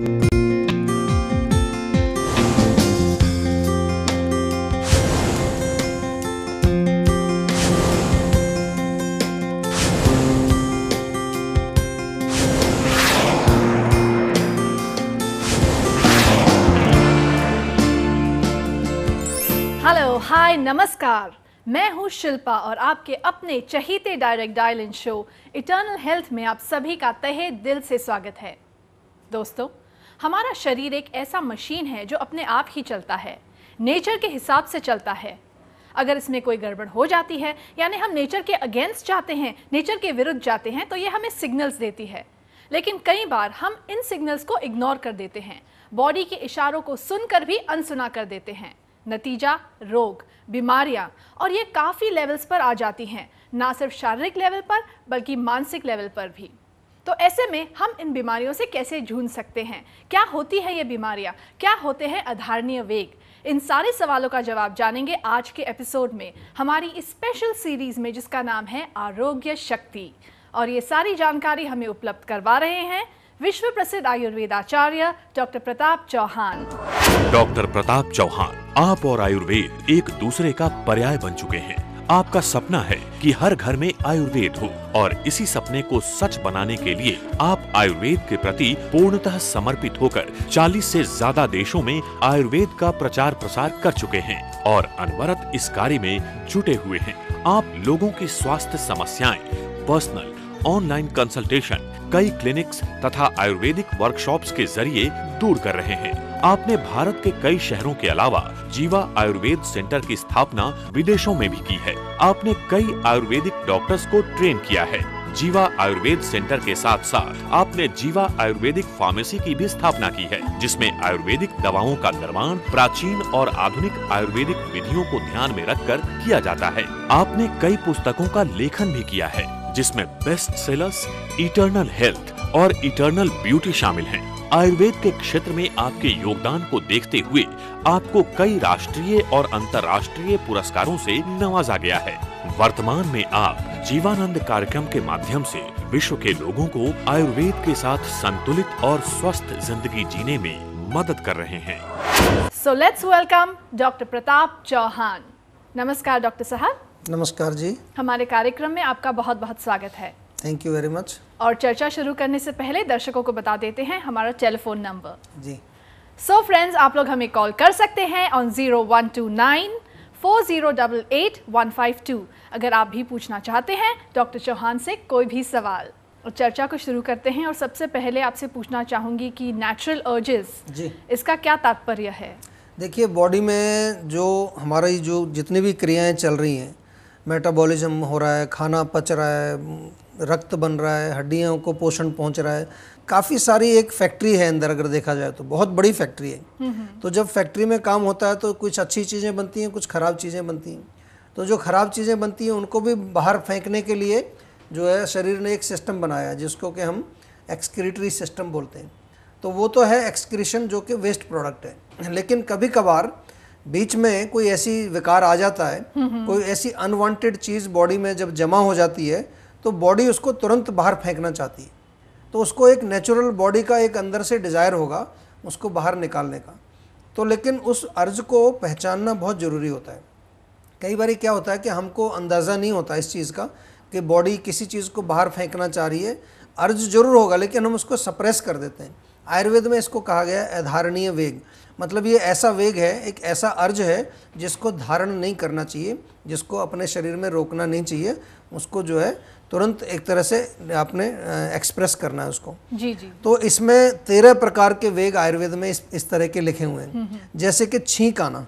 Hello, हाय, नमस्कार। मैं हूँ शिल्पा और आपके अपने चहीते direct dial in show eternal health में आप सभी का तहे दिल से स्वागत है। दोस्तों, हमारा शरीर एक ऐसा मशीन है जो अपने आप ही चलता है, नेचर के हिसाब से चलता है। अगर इसमें कोई गड़बड़ हो जाती है, यानी हम नेचर के अगेंस्ट जाते हैं, नेचर के विरुद्ध जाते हैं, तो ये हमें सिग्नल्स देती है। लेकिन कई बार हम इन सिग्नल्स को इग्नोर कर देते हैं, बॉडी के इशारों को सुनकर भी अनसुना कर देते हैं। नतीजा रोग, बीमारियां, और ये काफ़ी लेवल्स पर आ जाती हैं, ना सिर्फ शारीरिक लेवल पर बल्कि मानसिक लेवल पर भी। तो ऐसे में हम इन बीमारियों से कैसे जूझ सकते हैं? क्या होती है ये बीमारियां? क्या होते हैं अधारणीय वेग? इन सारे सवालों का जवाब जानेंगे आज के एपिसोड में, हमारी इस स्पेशल सीरीज में जिसका नाम है आरोग्य शक्ति। और ये सारी जानकारी हमें उपलब्ध करवा रहे हैं विश्व प्रसिद्ध आयुर्वेदाचार्य डॉक्टर प्रताप चौहान। डॉक्टर प्रताप चौहान, आप और आयुर्वेद एक दूसरे का पर्याय बन चुके हैं। आपका सपना है कि हर घर में आयुर्वेद हो और इसी सपने को सच बनाने के लिए आप आयुर्वेद के प्रति पूर्णतः समर्पित होकर 40 से ज्यादा देशों में आयुर्वेद का प्रचार प्रसार कर चुके हैं और अनवरत इस कार्य में जुटे हुए हैं। आप लोगों की स्वास्थ्य समस्याएं पर्सनल, ऑनलाइन कंसल्टेशन, कई क्लिनिक्स तथा आयुर्वेदिक वर्कशॉप्स के जरिए दूर कर रहे हैं। आपने भारत के कई शहरों के अलावा जीवा आयुर्वेद सेंटर की स्थापना विदेशों में भी की है। आपने कई आयुर्वेदिक डॉक्टर्स को ट्रेन किया है। जीवा आयुर्वेद सेंटर के साथ साथ आपने जीवा आयुर्वेदिक फार्मेसी की भी स्थापना की है, जिसमें आयुर्वेदिक दवाओं का निर्माण प्राचीन और आधुनिक आयुर्वेदिक विधियों को ध्यान में रखकर किया जाता है। आपने कई पुस्तकों का लेखन भी किया है, जिसमें बेस्ट सेलर्स, इटर्नल हेल्थ और इटर्नल ब्यूटी शामिल हैं। आयुर्वेद के क्षेत्र में आपके योगदान को देखते हुए आपको कई राष्ट्रीय और अंतर्राष्ट्रीय पुरस्कारों से नवाजा गया है। वर्तमान में आप जीवानंद कार्यक्रम के माध्यम से विश्व के लोगों को आयुर्वेद के साथ संतुलित और स्वस्थ जिंदगी जीने में मदद कर रहे हैं। So let's welcome doctor Pratap Chauhan. नमस्कार डॉक्टर साहब। नमस्कार जी। हमारे कार्यक्रम में आपका बहुत बहुत स्वागत है। Thank you very much. और चर्चा शुरू करने से पहले दर्शकों को बता देते हैं हमारा टेलीफोन नंबर जी। सो फ्रेंड्स, आप लोग हमें कॉल कर सकते हैं ऑन 0129 4088 152 अगर आप भी पूछना चाहते हैं डॉक्टर चौहान से कोई भी सवाल। और चर्चा को शुरू करते हैं और सबसे पहले आपसे पूछना चाहूँगी कि नेचुरल अर्जेस जी, इसका क्या तात्पर्य है? देखिए, बॉडी में जो हमारी जो जितनी भी क्रियाएं चल रही हैं, मेटाबॉलिज्म हो रहा है, खाना पच रहा है, रक्त बन रहा है, हड्डियों को पोषण पहुंच रहा है, काफ़ी सारी एक फैक्ट्री है अंदर, अगर देखा जाए तो बहुत बड़ी फैक्ट्री है। तो जब फैक्ट्री में काम होता है तो कुछ अच्छी चीज़ें बनती हैं, कुछ ख़राब चीज़ें बनती हैं। तो जो ख़राब चीज़ें बनती हैं उनको भी बाहर फेंकने के लिए जो है शरीर ने एक सिस्टम बनाया है, जिसको कि हम एक्सक्रीटरी सिस्टम बोलते हैं। तो वो तो है एक्सक्रीशन, जो कि वेस्ट प्रोडक्ट है। लेकिन कभी कभार बीच में कोई ऐसी विकार आ जाता है, कोई ऐसी अनवांटेड चीज़ बॉडी में जब जमा हो जाती है तो बॉडी उसको तुरंत बाहर फेंकना चाहती है। तो उसको एक नेचुरल बॉडी का एक अंदर से डिज़ायर होगा उसको बाहर निकालने का। तो लेकिन उस अर्ज को पहचानना बहुत ज़रूरी होता है। कई बार क्या होता है कि हमको अंदाज़ा नहीं होता इस चीज़ का कि बॉडी किसी चीज़ को बाहर फेंकना चाह रही है। अर्ज जरूर होगा लेकिन हम उसको सप्रेस कर देते हैं। आयुर्वेद में इसको कहा गया है अधारणीय वेग। मतलब ये ऐसा वेग है, एक ऐसा अर्ज है जिसको धारण नहीं करना चाहिए, जिसको अपने शरीर में रोकना नहीं चाहिए, उसको जो है तुरंत एक तरह से आपने एक्सप्रेस करना है उसको। जी जी। तो इसमें 13 प्रकार के वेग आयुर्वेद में इस तरह के लिखे हुए हैं। जैसे कि छींक आना।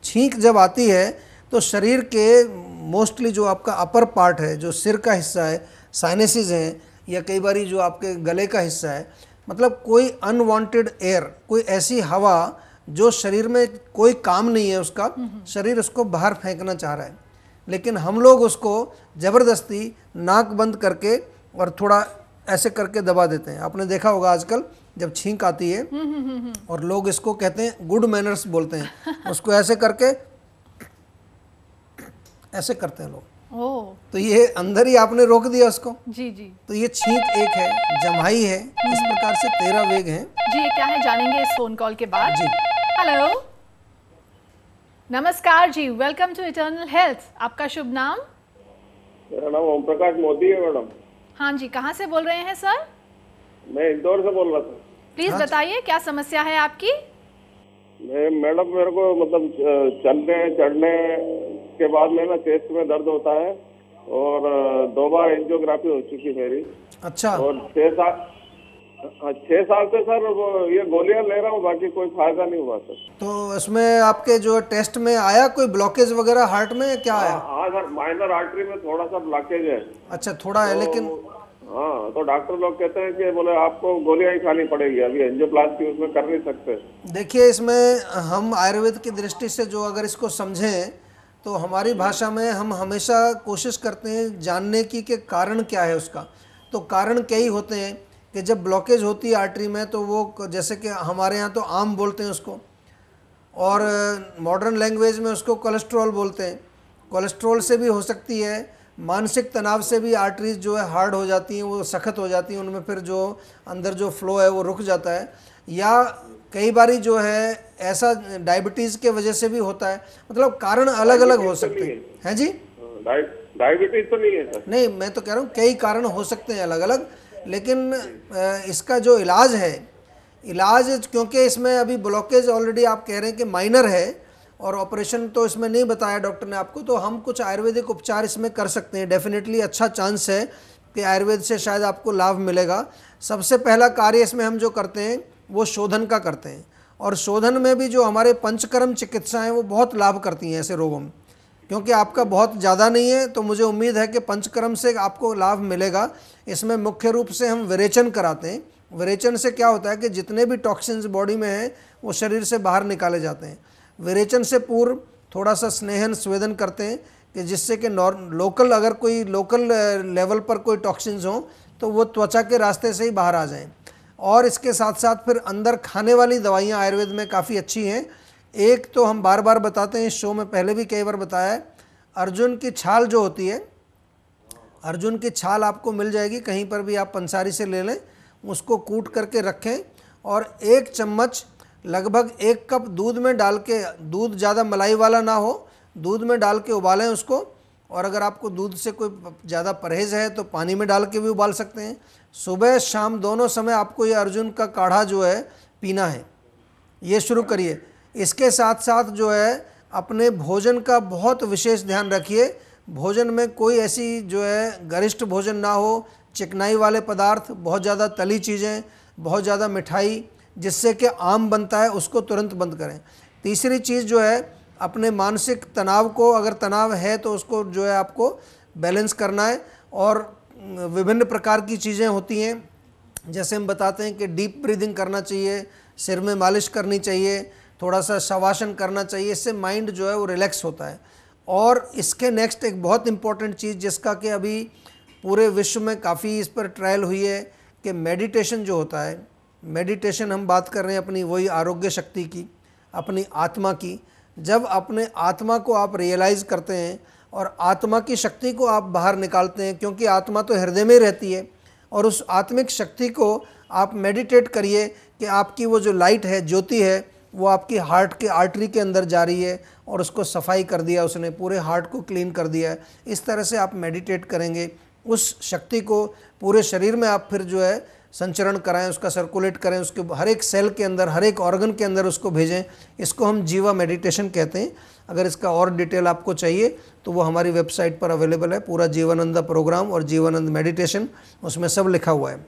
छींक जब आती है तो शरीर के मोस्टली जो आपका अपर पार्ट है, जो सिर का हिस्सा है, साइनेसिस हैं, या कई बारी जो आपके गले का हिस्सा है, मतलब कोई अनवांटेड एयर, कोई ऐसी हवा जो शरीर में कोई काम नहीं है उसका, शरीर उसको बाहर फेंकना चाह रहा है, लेकिन हम लोग उसको ज़बरदस्ती नाक बंद करके और थोड़ा ऐसे करके दबा देते हैं। आपने देखा होगा आजकल जब छींक आती है और लोग इसको कहते हैं गुड मैनर्स बोलते हैं, उसको ऐसे करके ऐसे करते हैं लोग। ओह, तो ये अंदर ही आपने रोक दिया उसको। जी जी तो ये छींक एक है, जमाई है, इस प्रकार से 13 वेग हैं। जी, ये क्या है जानेंगे इस फोन कॉल के बाद। जी। हेलो, नमस्कार जी, वेलकम टू इटर्नल हेल्थ। आपका शुभ नाम? मेरा नाम ओम प्रकाश मोदी है मैडम। हाँ जी, कहाँ से बोल रहे हैं सर? मैं इंदौर से बोल रहा था। प्लीज बताइए क्या समस्या है आपकी? मैडम मेरे को मतलब चलने चढ़ने के बाद में ना चेस्ट में दर्द होता है और 2 बार एंजियोग्राफी हो चुकी मेरी। अच्छा। और 6 साल से सर वो ये गोलियां ले रहा हूँ, बाकी कोई फायदा नहीं हुआ सर। तो इसमें आपके जो टेस्ट में आया कोई ब्लॉकेज वगैरह हार्ट में, क्या आया? हाँ सर, माइनर आर्टरी में थोड़ा सा ब्लॉकेज है। अच्छा, थोड़ा है लेकिन। हाँ, तो डॉक्टर लोग कहते हैं कि बोले आपको गोलियां ही खानी पड़ेगी, अभी एंजियोप्लास्टी उसमें कर नहीं सकते। देखिए, इसमें हम आयुर्वेद की दृष्टि से जो अगर इसको समझें तो हमारी भाषा में हम हमेशा कोशिश करते हैं जानने की कि कारण क्या है उसका। तो कारण कई होते हैं कि जब ब्लॉकेज होती है आर्टरी में तो वो जैसे कि हमारे यहाँ तो आम बोलते हैं उसको, और मॉडर्न लैंग्वेज में उसको कोलेस्ट्रॉल बोलते हैं। कोलेस्ट्रॉल से भी हो सकती है, मानसिक तनाव से भी आर्टरीज जो है हार्ड हो जाती हैं, वो सख्त हो जाती हैं, उनमें फिर जो अंदर जो फ्लो है वो रुक जाता है। या कई बारी जो है ऐसा डायबिटीज़ के वजह से भी होता है। मतलब कारण अलग अलग हो सकते हैं जी। डायबिटीज तो नहीं है सर? नहीं, मैं तो कह रहा हूँ कई कारण हो सकते हैं अलग अलग, लेकिन इसका जो इलाज है, इलाज क्योंकि इसमें अभी ब्लॉकेज ऑलरेडी आप कह रहे हैं कि माइनर है और ऑपरेशन तो इसमें नहीं बताया डॉक्टर ने आपको, तो हम कुछ आयुर्वेदिक उपचार इसमें कर सकते हैं। डेफिनेटली अच्छा चांस है कि आयुर्वेद से शायद आपको लाभ मिलेगा। सबसे पहला कार्य इसमें हम जो करते हैं वो शोधन का करते हैं, और शोधन में भी जो हमारे पंचकर्म चिकित्साएँ वो बहुत लाभ करती हैं ऐसे रोगों में। क्योंकि आपका बहुत ज़्यादा नहीं है तो मुझे उम्मीद है कि पंचकर्म से आपको लाभ मिलेगा। इसमें मुख्य रूप से हम विरेचन कराते हैं। विरेचन से क्या होता है कि जितने भी टॉक्सिन्स बॉडी में हैं वो शरीर से बाहर निकाले जाते हैं। विरेचन से पूर्व थोड़ा सा स्नेहन स्वेदन करते हैं कि जिससे कि लोकल अगर कोई लोकल लेवल पर कोई टॉक्सिन्स हों तो वो त्वचा के रास्ते से ही बाहर आ जाएं। और इसके साथ साथ फिर अंदर खाने वाली दवाइयाँ आयुर्वेद में काफ़ी अच्छी हैं। एक तो हम बार बार बताते हैं, इस शो में पहले भी कई बार बताया है, अर्जुन की छाल जो होती है, अर्जुन की छाल आपको मिल जाएगी कहीं पर भी, आप पंसारी से ले लें, उसको कूट करके रखें और 1 चम्मच लगभग 1 कप दूध में डाल के, दूध ज़्यादा मलाई वाला ना हो, दूध में डाल के उबालें उसको। और अगर आपको दूध से कोई ज़्यादा परहेज़ है तो पानी में डाल के भी उबाल सकते हैं। सुबह शाम दोनों समय आपको ये अर्जुन का काढ़ा जो है पीना है, ये शुरू करिए। इसके साथ साथ जो है अपने भोजन का बहुत विशेष ध्यान रखिए। भोजन में कोई ऐसी जो है गरिष्ठ भोजन ना हो, चिकनाई वाले पदार्थ, बहुत ज़्यादा तली चीज़ें, बहुत ज़्यादा मिठाई जिससे कि आम बनता है उसको तुरंत बंद करें। तीसरी चीज़ जो है अपने मानसिक तनाव को, अगर तनाव है तो उसको जो है आपको बैलेंस करना है। और विभिन्न प्रकार की चीज़ें होती हैं, जैसे हम बताते हैं कि डीप ब्रीदिंग करना चाहिए, सिर में मालिश करनी चाहिए, थोड़ा सा शवासन करना चाहिए, इससे माइंड जो है वो रिलैक्स होता है। और इसके नेक्स्ट एक बहुत इम्पॉर्टेंट चीज़ जिसका कि अभी पूरे विश्व में काफ़ी इस पर ट्रायल हुई है कि मेडिटेशन जो होता है, मेडिटेशन हम बात कर रहे हैं अपनी वही आरोग्य शक्ति की, अपनी आत्मा की। जब अपने आत्मा को आप रियलाइज़ करते हैं और आत्मा की शक्ति को आप बाहर निकालते हैं, क्योंकि आत्मा तो हृदय में रहती है, और उस आत्मिक शक्ति को आप मेडिटेट करिए कि आपकी वो जो लाइट है, ज्योति है, वो आपकी हार्ट के आर्टरी के अंदर जा रही है और उसको सफाई कर दिया, उसने पूरे हार्ट को क्लीन कर दिया है। इस तरह से आप मेडिटेट करेंगे, उस शक्ति को पूरे शरीर में आप फिर जो है संचरण कराएं, उसका सर्कुलेट करें, उसके हर एक सेल के अंदर, हर एक ऑर्गन के अंदर उसको भेजें। इसको हम जीवा मेडिटेशन कहते हैं। अगर इसका और डिटेल आपको चाहिए तो वो हमारी वेबसाइट पर अवेलेबल है, पूरा जीवानंद प्रोग्राम और जीवानंद मेडिटेशन, उसमें सब लिखा हुआ है।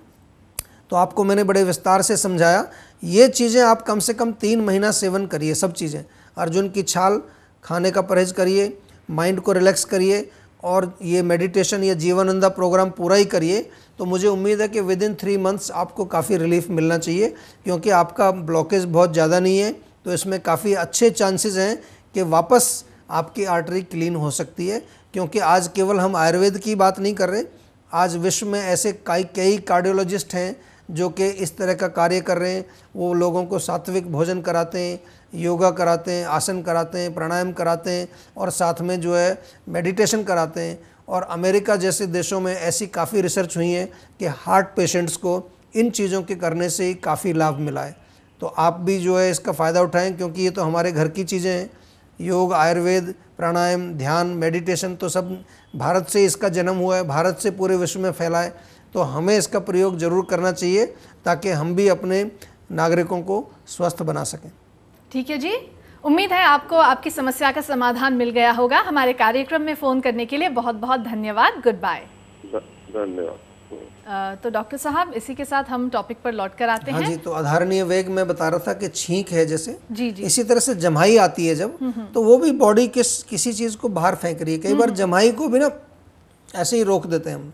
तो आपको मैंने बड़े विस्तार से समझाया। ये चीज़ें आप कम से कम 3 महीना सेवन करिए, सब चीज़ें। अर्जुन की छाल, खाने का परहेज करिए, माइंड को रिलैक्स करिए और ये मेडिटेशन या जीवानंदा प्रोग्राम पूरा ही करिए। तो मुझे उम्मीद है कि विद इन 3 मंथ्स आपको काफ़ी रिलीफ मिलना चाहिए, क्योंकि आपका ब्लॉकेज बहुत ज़्यादा नहीं है। तो इसमें काफ़ी अच्छे चांसेस हैं कि वापस आपकी आर्टरी क्लीन हो सकती है। क्योंकि आज केवल हम आयुर्वेद की बात नहीं कर रहे, आज विश्व में ऐसे कई कार्डियोलॉजिस्ट हैं जो कि इस तरह का कार्य कर रहे हैं। वो लोगों को सात्विक भोजन कराते हैं, योगा कराते हैं, आसन कराते हैं, प्राणायाम कराते हैं और साथ में जो है मेडिटेशन कराते हैं। और अमेरिका जैसे देशों में ऐसी काफ़ी रिसर्च हुई है कि हार्ट पेशेंट्स को इन चीज़ों के करने से ही काफ़ी लाभ मिला है। तो आप भी जो है इसका फ़ायदा उठाएं, क्योंकि ये तो हमारे घर की चीज़ें हैं। योग, आयुर्वेद, प्राणायाम, ध्यान, मेडिटेशन तो सब भारत से इसका जन्म हुआ है, भारत से पूरे विश्व में फैला है। तो हमें इसका प्रयोग ज़रूर करना चाहिए ताकि हम भी अपने नागरिकों को स्वस्थ बना सकें। ठीक है जी, उम्मीद है आपको आपकी समस्या का समाधान मिल गया होगा। हमारे कार्यक्रम में फ़ोन करने के लिए बहुत बहुत धन्यवाद। Good bye. धन्यवाद। तो डॉक्टर साहब, इसी के साथ हम टॉपिक पर लौट कर आते हैं। हाँ जी, तो आधारणीय वेग मैं बता रहा था कि छींक है जैसे, जी जी, इसी तरह से जम्हाई आती है जब, तो वो भी बॉडी किसी चीज़ को बाहर फेंक रही है। कई बार जम्हाई को भी ना ऐसे ही रोक देते हैं हम।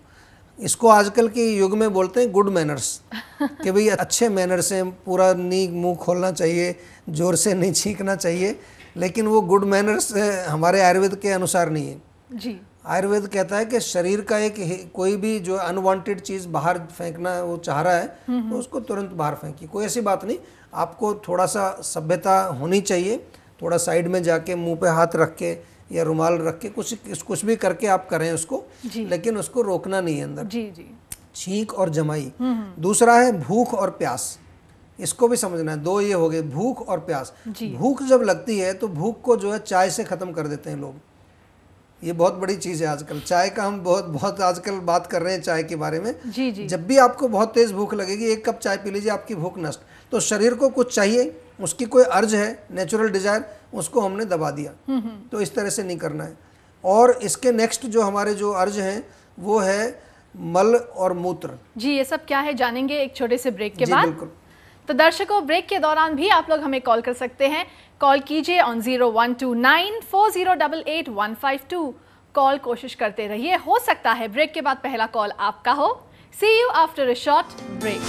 इसको आजकल के युग में बोलते हैं गुड मैनर्स, कि भाई अच्छे मैनर से पूरा मुंह खोलना चाहिए, जोर से नहीं छींकना चाहिए। लेकिन वो गुड मैनर्स हमारे आयुर्वेद के अनुसार नहीं है जी। आयुर्वेद कहता है कि शरीर का कोई भी जो अनवांटेड चीज़ बाहर फेंकना वो चाह रहा है तो उसको तुरंत बाहर फेंकिए। कोई ऐसी बात नहीं, आपको थोड़ा सा सभ्यता होनी चाहिए। थोड़ा साइड में जाके मुंह पे हाथ रख के या रुमाल रख के कुछ भी करके आप करें उसको, लेकिन उसको रोकना नहीं है अंदर। जी जी। छींक और जमाई। दूसरा है भूख और प्यास, इसको भी समझना है। दो ये हो गए, भूख और प्यास। भूख जब लगती है तो भूख को जो है चाय से ख़त्म कर देते हैं लोग। ये बहुत बड़ी चीज़ है आजकल। चाय का हम बहुत आजकल बात कर रहे हैं चाय के बारे में। जी जी। जब भी आपको बहुत तेज़ भूख लगेगी, एक कप चाय पी लीजिए, आपकी भूख नष्ट। तो शरीर को कुछ चाहिए, उसकी कोई अर्ज है, नेचुरल डिजायर, उसको हमने दबा दिया। तो इस तरह से नहीं करना है। और इसके नेक्स्ट जो हमारे जो अर्ज हैं वो है मल और मूत्र। जी, ये सब क्या है जानेंगे एक छोटे से ब्रेक के जी बाद। बिल्कुल। तो दर्शकों, ब्रेक के दौरान भी आप लोग हमें कॉल कर सकते हैं। कॉल कीजिए ऑन 012940885152। कॉल कोशिश करते रहिए, हो सकता है ब्रेक के बाद पहला कॉल आपका हो। See you after a short break.